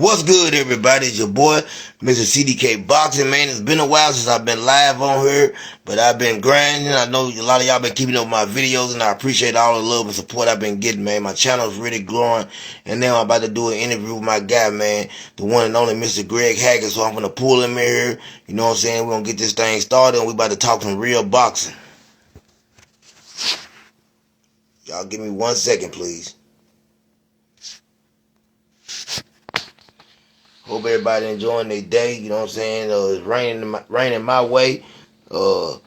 What's good, everybody? It's your boy, Mr. CDK Boxing, man. It's been a while since I've been live on here, but I've been grinding. I know a lot of y'all been keeping up with my videos, and I appreciate all the love and support I've been getting, man. My channel's really growing, and now I'm about to do an interview with my guy, man, the one and only Mr. Greg Hackett, so I'm going to pull him in here. You know what I'm saying? We're going to get this thing started, and we about to talk some real boxing. Y'all give me 1 second, please. Hope everybody enjoying their day. You know what I'm saying? It's raining my way. I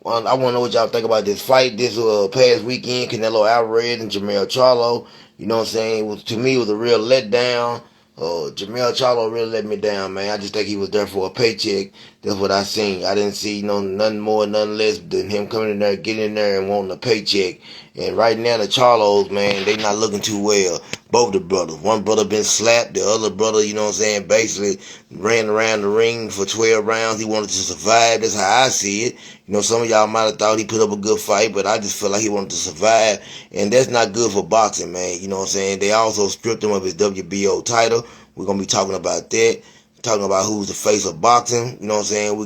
want to know what y'all think about this fight this past weekend. Canelo Alvarez and Jermell Charlo. You know what I'm saying? To me, it was a real letdown. Jermell Charlo really let me down, man. I just think he was there for a paycheck. That's what I seen. I didn't see nothing more, nothing less than him coming in there, getting in there, and wanting a paycheck. And right now, the Charlos, man, they not looking too well. Both the brothers. One brother been slapped. The other brother, you know what I'm saying, basically ran around the ring for 12 rounds. He wanted to survive. That's how I see it. You know, some of y'all might have thought he put up a good fight, but I just feel like he wanted to survive. And that's not good for boxing, man. You know what I'm saying? They also stripped him of his WBO title. We're going to be talking about that. Talking about who's the face of boxing. You know what I'm saying?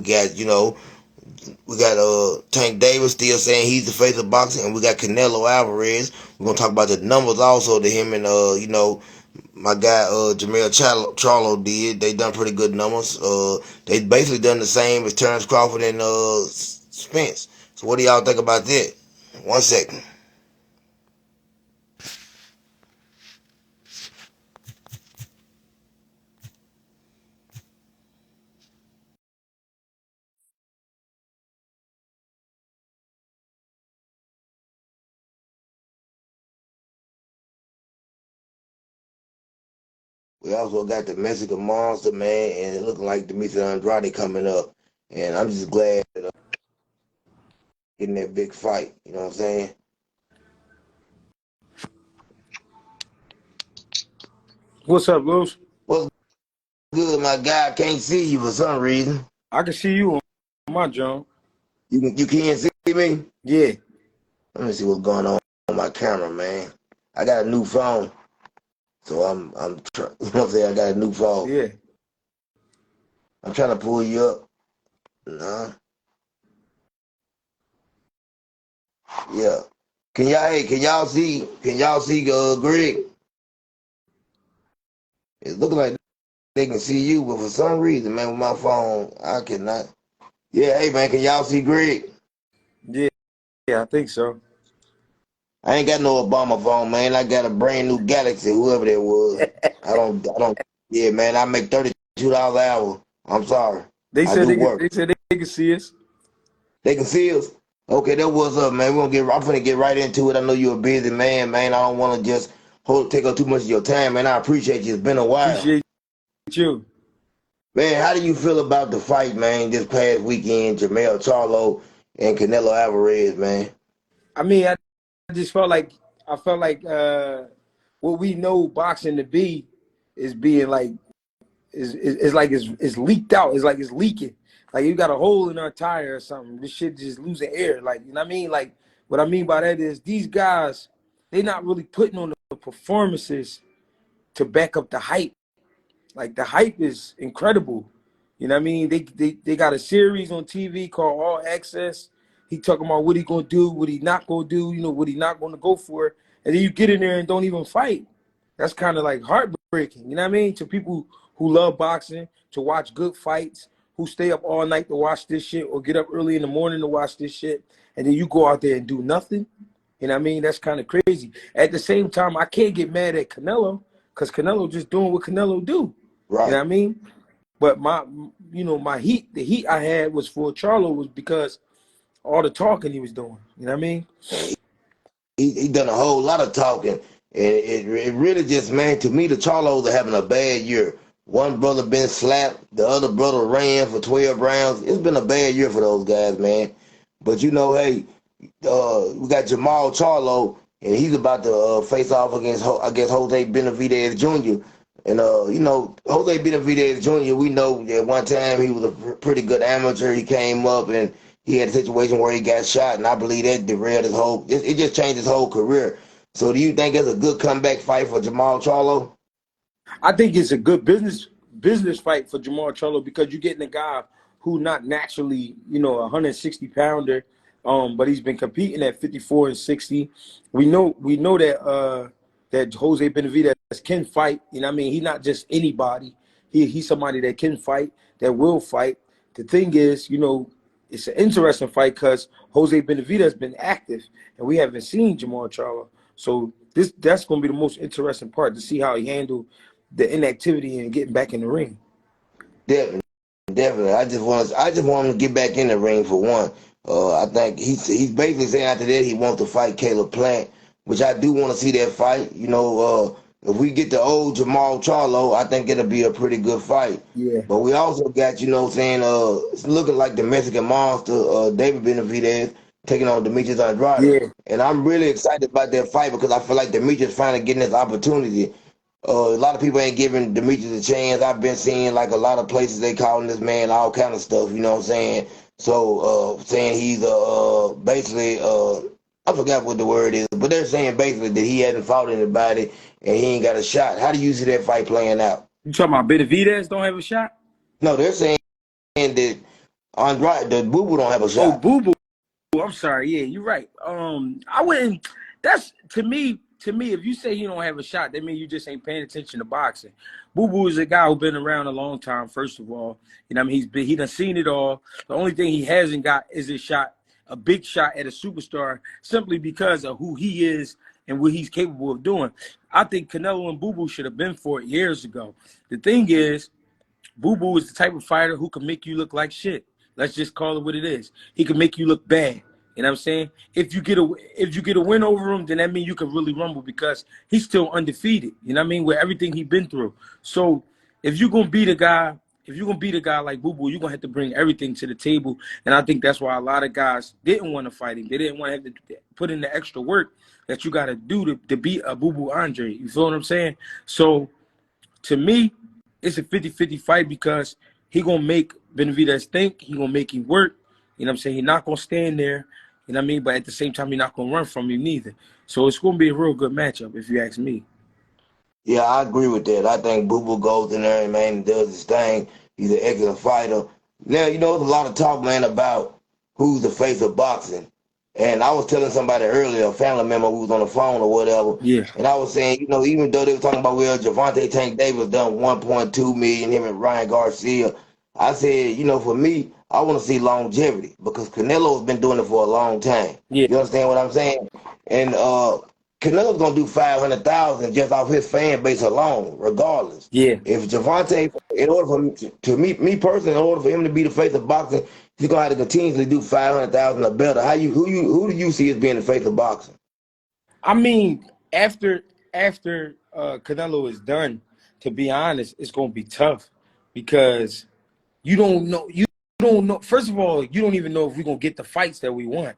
We got Tank Davis still saying he's the face of boxing, and we got Canelo Alvarez. We're gonna talk about the numbers also that him and my guy Jermell Charlo did. They done pretty good numbers. They basically done the same as Terrence Crawford and Spence. So what do y'all think about that? 1 second. We also got the Mexican Monster, man, and it looking like Demetrius Andrade coming up. And I'm just glad that getting that big fight. You know what I'm saying? What's up, Los? What's good, my guy? I can't see you for some reason. I can see you on my jump. You can't see me? Yeah. Let me see what's going on my camera, man. I got a new phone, so you know what I'm saying? I got a new phone. Yeah. I'm trying to pull you up. Nah. Yeah. Can y'all see Greg? It looks like they can see you, but for some reason, man, with my phone, I cannot. Yeah, hey man, can y'all see Greg? Yeah. Yeah, I think so. I ain't got no Obama phone, man. I got a brand new Galaxy, whoever that was. I don't. Yeah, man, I make $32 an hour. I'm sorry. They I said do they work. they said they can see us. They can see us. Okay, that was up, man. I'm gonna get right into it. I know you're a busy man, man. I don't want to just take up too much of your time, man. I appreciate you. It's been a while, Appreciate you. man. How do you feel about the fight, man? This past weekend, Jermell Charlo and Canelo Alvarez, man. I mean, I just felt like what we know boxing to be is being like is like it's leaked out. It's like it's leaking. Like you got a hole in our tire or something. This shit just losing air. Like, you know what I mean? Like what I mean by that is these guys, they not really putting on the performances to back up the hype. Like the hype is incredible. You know what I mean? They got a series on TV called All Access. He talking about what he gonna do, what he not gonna do, what he not gonna go for. And then you get in there and don't even fight. That's kind of like heartbreaking. You know what I mean? To people who love boxing, to watch good fights, who stay up all night to watch this shit or get up early in the morning to watch this shit, and then you go out there and do nothing. You know what I mean? That's kind of crazy. At the same time, I can't get mad at Canelo because Canelo just doing what Canelo do. You know Right. what I mean? But the heat I had was for Charlo was because all the talking he was doing. You know what I mean? He done a whole lot of talking, and it really just, man, to me the Charlos are having a bad year. One brother been slapped, the other brother ran for 12 rounds. It's been a bad year for those guys, man. But hey, we got Jamal Charlo, and he's about to face off against I guess Jose Benavidez Jr. And Jose Benavidez Jr. We know at one time he was a pretty good amateur. He came up and he had a situation where he got shot, and I believe that derailed his whole. It just changed his whole career. So, do you think it's a good comeback fight for Jamal Charlo? I think it's a good business fight for Jamal Charlo because you're getting a guy who not naturally, a 160 pounder, but he's been competing at 54 and 60. We know that Jose Benavidez can fight. You know what I mean? He's not just anybody. He's somebody that can fight, that will fight. The thing is, it's an interesting fight because Jose Benavidez has been active, and we haven't seen Jamal Charlo. So that's going to be the most interesting part to see how he handled the inactivity and getting back in the ring. Definitely. Definitely. I just want him to get back in the ring for one. I think he's basically saying after that he wants to fight Caleb Plant, which I do want to see that fight. If we get the old Jamal Charlo, I think it'll be a pretty good fight. Yeah, But we also got, it's looking like the Mexican monster, David Benavidez, taking on Demetrius Andrade. yeah, And I'm really excited about that fight because I feel like Demetrius finally getting this opportunity. A lot of people ain't giving Demetrius a chance. I've been seeing like a lot of places they calling this man all kind of stuff. You know what I'm saying? So saying he's basically I forgot what the word is, but they're saying basically that he hasn't fought anybody and he ain't got a shot. How do you see that fight playing out? you talking about Benavidez don't have a shot? No, they're saying that Andrade, the Boo Boo don't have a Oh, shot. Boo Boo. I'm sorry. Yeah, you're right. I wouldn't. That's to me. To me, if you say he don't have a shot, that means you just ain't paying attention to boxing. Boo Boo is a guy who's been around a long time. First of all, I mean, he done seen it all. The only thing he hasn't got is a shot, a big shot at a superstar, simply because of who he is and what he's capable of doing. I think Canelo and Boo Boo should have been for it years ago. The thing is, Boo Boo is the type of fighter who can make you look like shit. Let's just call it what it is. He can make you look bad. You know what I'm saying? If you get a win over him, then that means you can really rumble because he's still undefeated. You know what I mean? With everything he's been through. So if you're gonna beat a guy, like Boo Boo, you're gonna have to bring everything to the table. And I think that's why a lot of guys didn't want to fight him. They didn't want to have to put in the extra work that you gotta do to beat a Boo Boo Andre. You feel what I'm saying? So to me, it's a 50-50 fight because he gonna make Benavidez think, he gonna make him work. You know what I'm saying? He's not gonna stand there, you know what I mean? But at the same time, he's not gonna run from him neither. So it's gonna be a real good matchup if you ask me. Yeah, I agree with that. I think Boo Boo goes in there and man does his thing. He's an excellent fighter. Now, there's a lot of talk, man, about who's the face of boxing. And I was telling somebody earlier, a family member who was on the phone or whatever, Yeah. and I was saying, even though they were talking about, well, Javante Tank Davis done 1.2 million, him and Ryan Garcia, I said, for me, I want to see longevity because Canelo's been doing it for a long time. Yeah. You understand what I'm saying? And Canelo's gonna do 500,000 just off his fan base alone, regardless. Yeah. If Javante, in order for me personally, in order for him to be the face of boxing, he's gonna have to continuously do 500,000 or better. Who do you see as being the face of boxing? I mean, after Canelo is done, to be honest, it's gonna be tough because you don't know. You don't know. First of all, you don't even know if we're gonna get the fights that we want.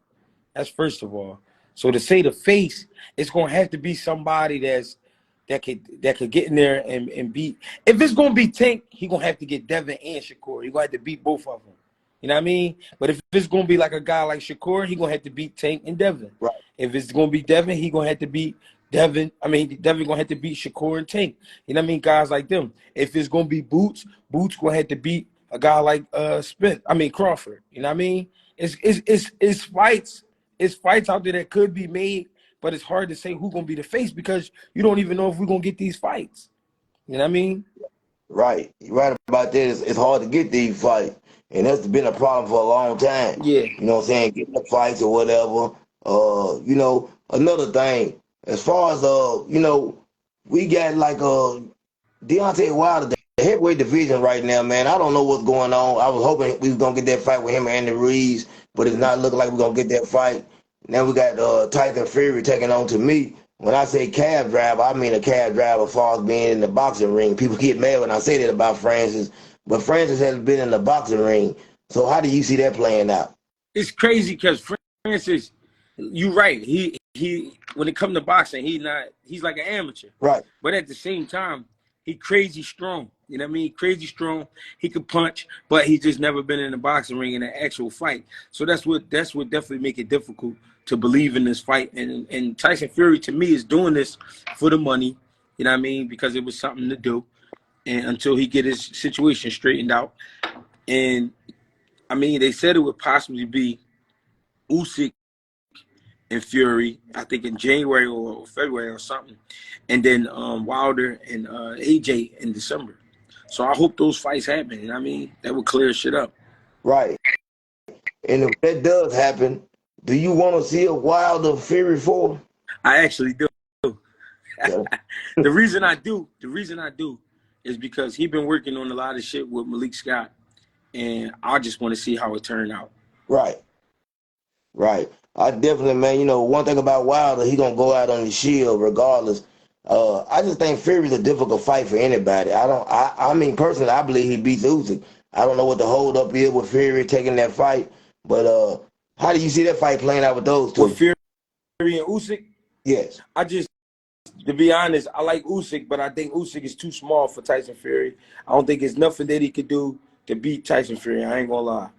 That's first of all. So to say the face, it's gonna have to be somebody that could get in there and beat. If it's gonna be Tank, he gonna have to get Devin and Shakur. He gonna have to beat both of them. You know what I mean? But if it's gonna be like a guy like Shakur, he gonna have to beat Tank and Devin. Right. If it's gonna be Devin, he gonna have to beat Devin. I mean, Devin gonna have to beat Shakur and Tank. You know what I mean? Guys like them. If it's gonna be Boots gonna have to beat a guy like Crawford. You know what I mean? It's fights. It's fights out there that could be made, but it's hard to say who's gonna be the face because you don't even know if we're gonna get these fights. You know what I mean? Right. You're right about that. It's hard to get these fights. And that's been a problem for a long time. Yeah. You know what I'm saying? Getting the fights or whatever. Another thing, as far as we got like Deontay Wilder, the heavyweight division right now, man. I don't know what's going on. I was hoping we was gonna get that fight with him and Andy Reeves, but it's not looking like we're gonna get that fight. Now we got Tyson Fury taking on to me. When I say cab driver, I mean a cab driver as far as being in the boxing ring. People get mad when I say that about Francis, but Francis has been in the boxing ring. So how do you see that playing out? It's crazy because Francis, you're right. He when it comes to boxing, he's like an amateur. Right. But at the same time, he crazy strong. You know what I mean? Crazy strong. He could punch, but he's just never been in the boxing ring in an actual fight. So that's what definitely make it difficult to believe in this fight. And Tyson Fury to me is doing this for the money. You know what I mean? Because it was something to do, and until he get his situation straightened out. And I mean, they said it would possibly be Usyk and Fury, I think in January or February or something, and then Wilder and AJ in December. So I hope those fights happen. You know what I mean? That would clear shit up. Right. And if that does happen, do you want to see a Wilder Fury 4? I actually do. Yeah. The reason I do is because he been working on a lot of shit with Malik Scott, and I just want to see how it turned out. Right. Right. I definitely, man, one thing about Wilder, he gonna go out on the shield regardless. I just think Fury's a difficult fight for anybody. I mean, personally, I believe he beats Usyk. I don't know what the hold up is with Fury taking that fight, but how do you see that fight playing out with those two? With Fury and Usyk? Yes. To be honest, I like Usyk, but I think Usyk is too small for Tyson Fury. I don't think there's nothing that he could do to beat Tyson Fury. I ain't gonna lie.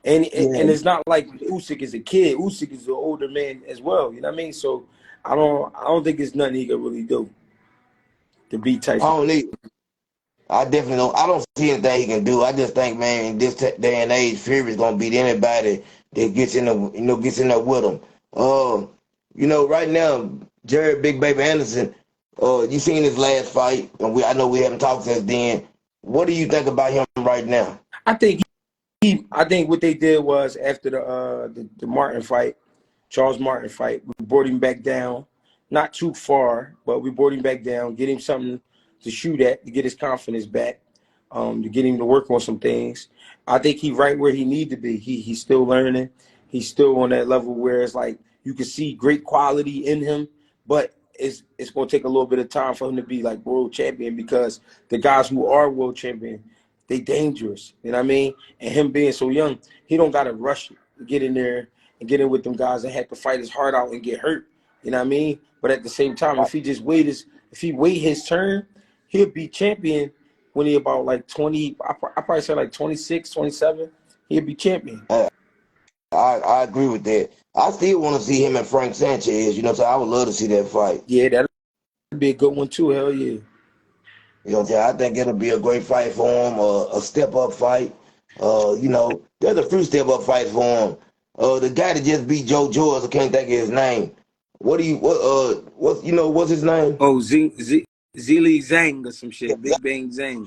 And it's not like Usyk is a kid. Usyk is an older man as well. You know what I mean? So I don't think it's nothing he could really do to beat Tyson. I definitely don't. I don't see anything he can do. I just think, man, in this day and age, Fury's gonna beat anybody that gets in there with him. Right now, Jared Big Baby Anderson. You seen his last fight, and I know we haven't talked since then. What do you think about him right now? I think what they did was after the Martin fight, Charles Martin fight, we brought him back down, not too far, but we brought him back down, get him something to shoot at, to get his confidence back, to get him to work on some things. I think he's right where he need to be. He's still learning. He's still on that level where it's like you can see great quality in him, but it's going to take a little bit of time for him to be like world champion, because the guys who are world champion, they dangerous. You know what I mean? And him being so young, he don't got to rush it, get in there and get in with them guys and have to fight his heart out and get hurt. You know what I mean? But at the same time, if he wait his turn, he'll be champion when he about like 20, I probably say like 26, 27. He'll be champion. I agree with that. I still want to see him and Frank Sanchez, so I would love to see that fight. Yeah, that'd be a good one too. Hell yeah. I think it'll be a great fight for him, a step-up fight. There's a few step-up fights for him. The guy that just beat Joe George, I can't think of his name. What's his name? Oh, Zili Zhang or some shit. Big Bang Zhang.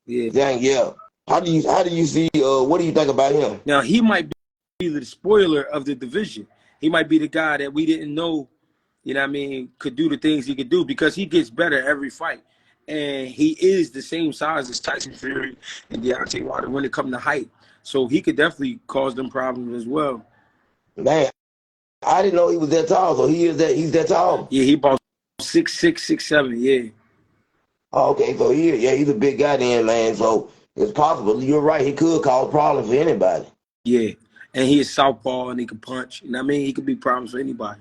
Yeah. Zhang, yeah. How do you see, what do you think about him? Now, he might be the spoiler of the division. He might be the guy that we didn't know, could do the things he could do, because he gets better every fight. And he is the same size as Tyson Fury and Deontay Wilder when it comes to height. So he could definitely cause them problems as well. Man, I didn't know he was that tall. So he's that tall. Yeah, he about 6'6", 6'7", yeah. Oh, okay, so he's a big guy then, man. So it's possible. You're right. He could cause problems for anybody. Yeah, and he is southpaw and he can punch. You know what I mean? He could be problems for anybody.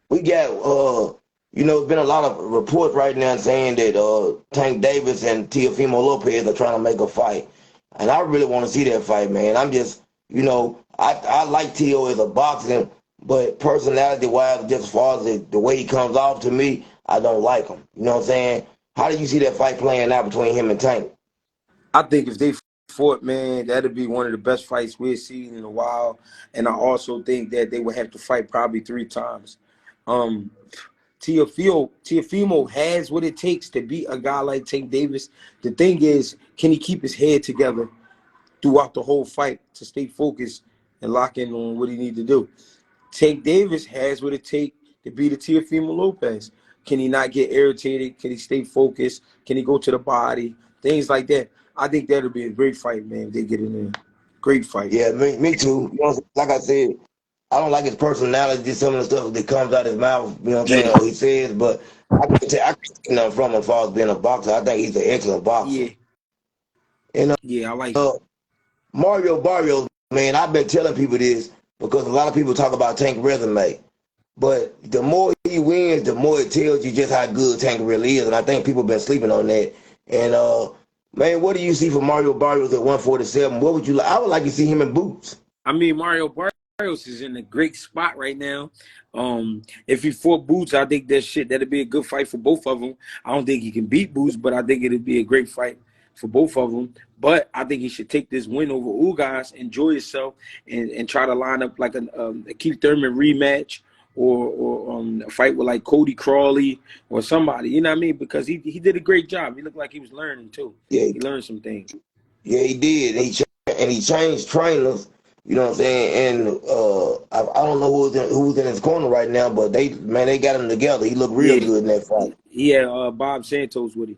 We got there's been a lot of reports right now saying that Tank Davis and Teofimo Lopez are trying to make a fight. And I really want to see that fight, man. I'm just, I like Teo as a boxing, but personality-wise, just as far as the way he comes off to me, I don't like him. You know what I'm saying? How do you see that fight playing out between him and Tank? I think if they fought, man, that'd be one of the best fights we've seen in a while. And I also think that they would have to fight probably 3 times. Teofimo has what it takes to beat a guy like Tank Davis. The thing is, can he keep his head together throughout the whole fight to stay focused and lock in on what he needs to do? Tank Davis has what it takes to beat a Teofimo Lopez. Can he not get irritated? Can he stay focused? Can he go to the body? Things like that. I think that'll be a great fight, man, if they get in there. Great fight. Yeah, me too. Like I said, I don't like his personality, some of the stuff that comes out of his mouth, you know what I'm saying, or he says, but I can take nothing from him as far as being a boxer. I think he's an excellent boxer. Yeah. And I like it. Mario Barrios, man, I've been telling people this because a lot of people talk about Tank's resume. But the more he wins, the more it tells you just how good Tank really is. And I think people have been sleeping on that. And, man, what do you see for Mario Barrios at 147? What would you like? I would like to see him in boots. I mean, Mario Barrios Barrios is in a great spot right now. If he fought Boots, I think that'd be a good fight for both of them. I don't think he can beat Boots, but I think it'd be a great fight for both of them. But I think he should take this win over Ugas, enjoy himself, and try to line up like a Keith Thurman rematch or a fight with like Cody Crawley or somebody. You know what I mean? Because he did a great job. He looked like he was learning too. Yeah, He learned some things. yeah, he did. He changed trainers. You know what I'm saying? And I don't know who's in his corner right now, but they got him together. He looked real Yeah, good in that fight. he had Bob Santos with him.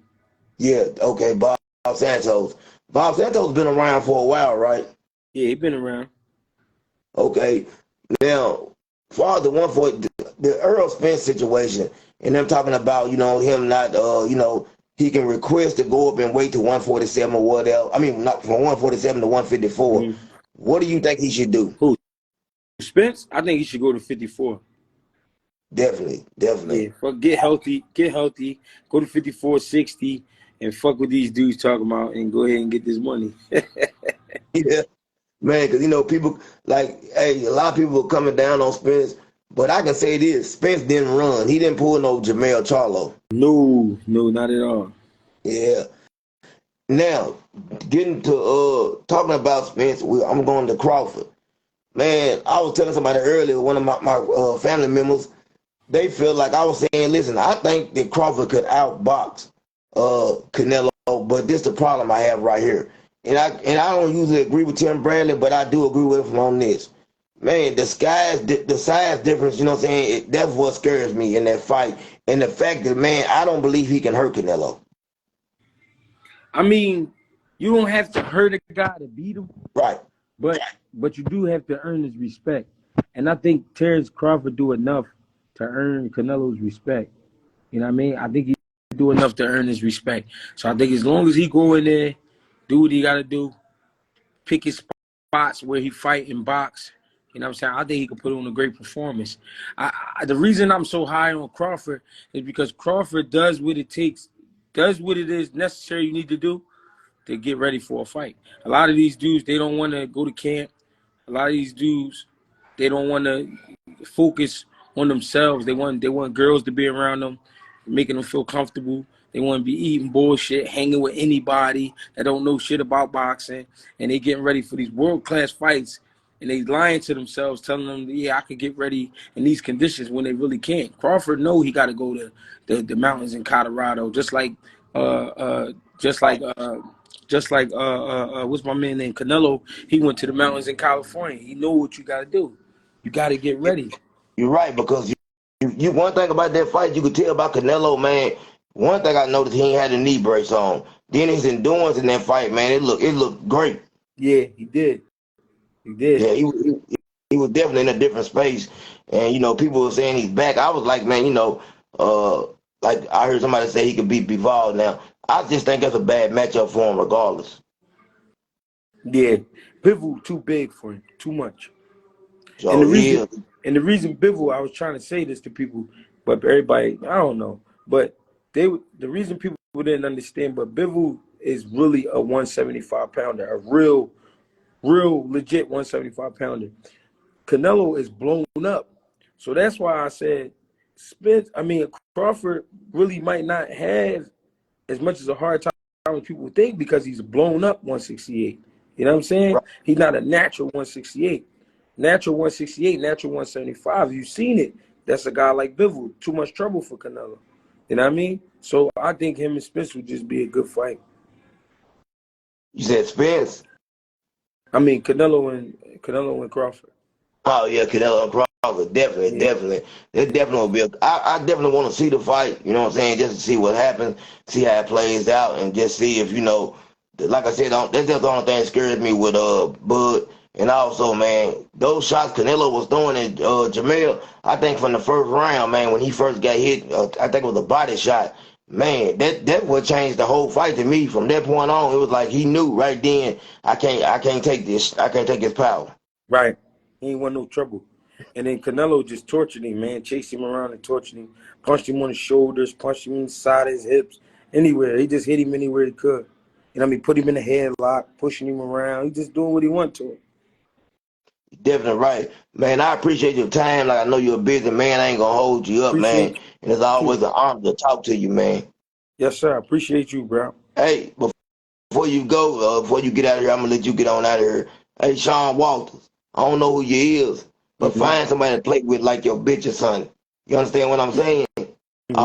Yeah, okay, Bob Santos. Bob Santos been around for a while, right? Yeah, he been around. Okay. Now, as far as the Earl Spence situation, and them talking about, him not, he can request to go up and wait to 147 or whatever. I mean, not from 147 to 154. Mm-hmm. What do you think he should do? Who? Spence? I think he should go to 54. Definitely, definitely. Yeah, fuck, get healthy, go to 54, 60, and fuck what these dudes talking about, and go ahead and get this money. Yeah, man, because, people, like, hey, a lot of people are coming down on Spence, but I can say this, Spence didn't run. He didn't pull no Jamel Charlo. No, not at all. Yeah. Now, getting to talking about Spence, I'm going to Crawford. Man, I was telling somebody earlier, one of my family members, they feel like I was saying, listen, I think that Crawford could outbox Canelo, but this is the problem I have right here. And I don't usually agree with Tim Bradley, but I do agree with him on this. Man, the size difference, you know what I'm saying? That's what scares me in that fight. And the fact that, man, I don't believe he can hurt Canelo. I mean, you don't have to hurt a guy to beat him, Right. but you do have to earn his respect. And I think Terrence Crawford do enough to earn Canelo's respect. You know what I mean? I think he do enough to earn his respect. So I think as long as he go in there, do what he got to do, pick his spots where he fight and box. You know what I'm saying? I think he could put on a great performance. The reason I'm so high on Crawford is because Crawford does what it takes, does what it is necessary you need to do to get ready for a fight. A lot of these dudes, they don't want to go to camp. A lot of these dudes, they don't want to focus on themselves. They want girls to be around them, making them feel comfortable. They want to be eating bullshit, hanging with anybody that don't know shit about boxing, and they getting ready for these world-class fights, and they lying to themselves, telling them, yeah, I could get ready in these conditions when they really can't. Crawford know he got to go to the mountains in Colorado, just like just like what's my man named Canelo? He went to the mountains in California. He know what you got to do. You got to get ready. You're right, because you one thing about that fight you could tell about Canelo, man. One thing I noticed, he ain't had the knee brace on. Then his endurance in that fight, man, it looked great. Yeah, he did. He did. Yeah, he was definitely in a different space. And people were saying he's back. I was like, man, like I heard somebody say he could beat Bivol now. I just think that's a bad matchup for him regardless. Yeah, Bivol too big for him, too much. And So the reason Bivol, I was trying to say this to people, but everybody, I don't know, but the reason people didn't understand, but Bivol is really a 175 pounder, a real legit 175 pounder. Canelo is blown up, so that's why I said Crawford really might not have as much as a hard time as people think because he's blown up 168. You know what I'm saying? He's not a natural 168. Natural 168, natural 175. You've seen it. That's a guy like Bivol. Too much trouble for Canelo. You know what I mean? So I think him and Spence would just be a good fight. you said Spence. I mean Canelo and Crawford. Oh yeah, Canelo and Crawford, definitely, Yeah. definitely. It definitely will be. I definitely want to see the fight. You know what I'm saying? Just to see what happens, see how it plays out, and just see if like I said, that's just the only thing that scares me with Bud. And also, man, those shots Canelo was throwing at Jamel, I think from the first round, man, when he first got hit, I think it was a body shot. Man, that what changed the whole fight to me. From that point on, it was like he knew right then, I can't take this. I can't take his power. Right. He ain't want no trouble. And then Canelo just tortured him, man. Chased him around and tortured him. Punched him on his shoulders, punched him inside his hips, anywhere. He just hit him anywhere he could. You know what I mean? Put him in a headlock, pushing him around. He just doing what he want to him. Definitely right. Man, I appreciate your time. Like, I know you're a busy man. I ain't gonna hold you up, man. Appreciate And it's you. always an honor to talk to you, man. Yes, sir. Appreciate you, bro. Hey, before you go, before you get out of here, I'm gonna let you get on out of here. Hey, Sean Walters, I don't know who you is, but Mm-hmm. find somebody to play with like your bitch or something. You understand what I'm saying? All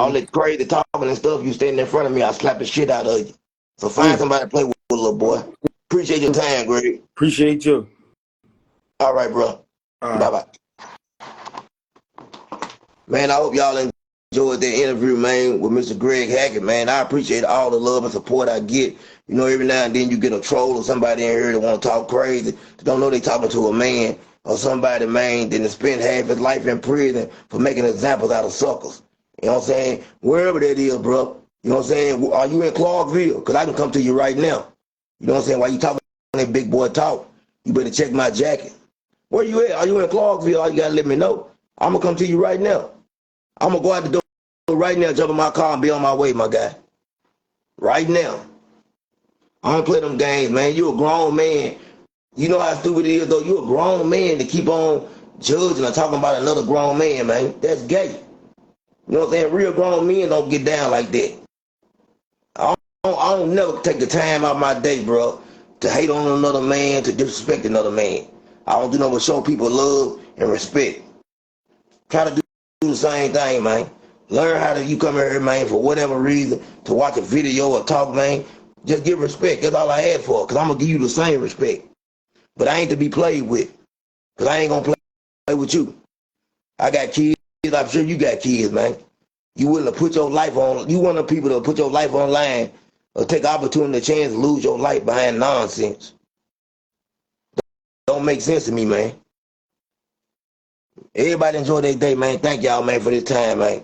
Mm-hmm. that crazy talking and stuff, you standing in front of me, I'll slap the shit out of you. So find Mm. somebody to play with, little boy. Appreciate your time, Greg. Appreciate you. All right, bro. All Bye right. bye. Man, I hope y'all enjoyed that interview, man, with Mr. Greg Hackett, man. I appreciate all the love and support I get. You know, every now and then you get a troll or somebody in here that want to talk crazy, that don't know they talking to a man or somebody, man, that spend half his life in prison for making examples out of suckers. You know what I'm saying? Wherever that is, bro. You know what I'm saying? Are you in Clarksville? Because I can come to you right now. You know what I'm saying? While you talking that big boy talk, you better check my jacket. Where you at? Are you in Clarksville? All you got to let me know. I'm going to come to you right now. I'm gonna go out the door right now, jump in my car, and be on my way, my guy. Right now. I don't play them games, man. You a grown man. You know how stupid it is, though. You a grown man to keep on judging or talking about another grown man, man. That's gay. You know what I'm saying? Real grown men don't get down like that. I don't never take the time out of my day, bro, to hate on another man, to disrespect another man. I don't do nothing but show people love and respect. Try to do the same thing, man. Learn how to you come here, man, for whatever reason, to watch a video or talk, man. Just give respect. That's all I ask for, because I'm going to give you the same respect. But I ain't to be played with, because I ain't going to play with you. I got kids. I'm sure you got kids, man. You willing to put your life on, you want the people to put your life online or take opportunity, chance to lose your life behind nonsense. Don't make sense to me, man. Everybody enjoy their day, man. Thank y'all, man, for this time, man.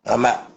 I'm out.